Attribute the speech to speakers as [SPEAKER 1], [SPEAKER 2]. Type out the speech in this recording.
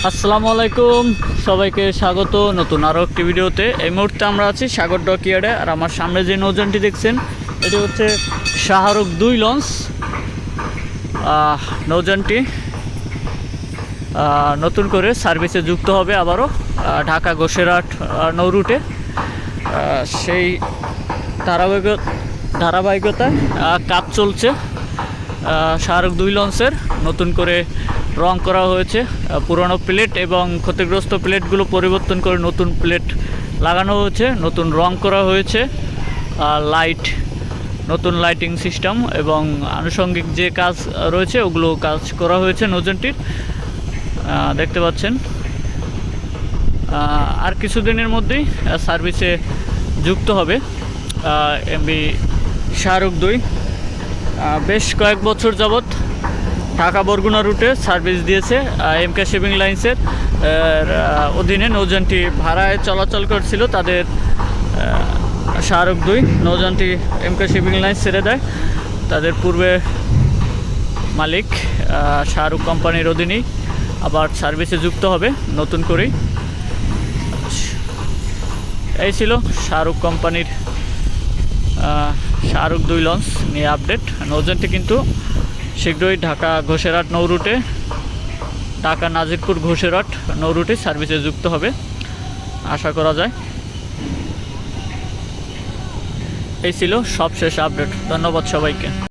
[SPEAKER 1] আসসালামু আলাইকুম, সবাইকে স্বাগত নতুন আরও একটি ভিডিওতে। এই মুহূর্তে আমরা আছি সাগর ডকইয়ার্ডে। আর আমার সামনে যে নৌযানটি দেখছেন এটি হচ্ছে শাহরুখ 2 লঞ্চ। নৌযানটি নতুন করে সার্ভিসে যুক্ত হবে আবারও ঢাকা গোসেরহাট নৌ রুটে। সেই ধারাবাহিকতায় কাজ চলছে। শাহরুখ 2 লঞ্চের নতুন করে রং করা হয়েছে। পুরনো প্লেট এবং ক্ষতিগ্রস্ত প্লেটগুলো পরিবর্তন করে নতুন প্লেট লাগানো হয়েছে, নতুন রং করা হয়েছে। লাইট, নতুন লাইটিং সিস্টেম এবং আনুষঙ্গিক যে কাজ রয়েছে ওগুলো কাজ করা হয়েছে নৌযানটির, দেখতে পাচ্ছেন। আর কিছুদিনের মধ্যেই সার্ভিসে যুক্ত হবে এমভি শাহরুখ 2। বেশ কয়েক বছর যাবৎ ঢাকা বরগুনা রুটে সার্ভিস দিয়েছে এমকে শিপিং লাইন্সের অধীনে। নৌযানটি ভাড়ায় চলাচল করছিল তাদের শাহরুখ 2 নৌযানটি এমকে শিপিং লাইন্স ছেড়ে দেয়। তাদের পূর্বে মালিক শাহরুখ কোম্পানির অধীনেই আবার সার্ভিসে যুক্ত হবে নতুন করেই। এই ছিল শাহরুখ কোম্পানির শাহরুখ 2 লঞ্চ নিয়ে আপডেট। নৌযানটি কিন্তু শীঘ্রই ঢাকা ঘোষেরহাট নৌ রুটে, ঢাকা নাজিরপুর ঘোষেরহাট নৌ রুটে সার্ভিসে যুক্ত হবে আশা করা যায়। এই ছিল সবশেষ আপডেট। ধন্যবাদ সবাইকে।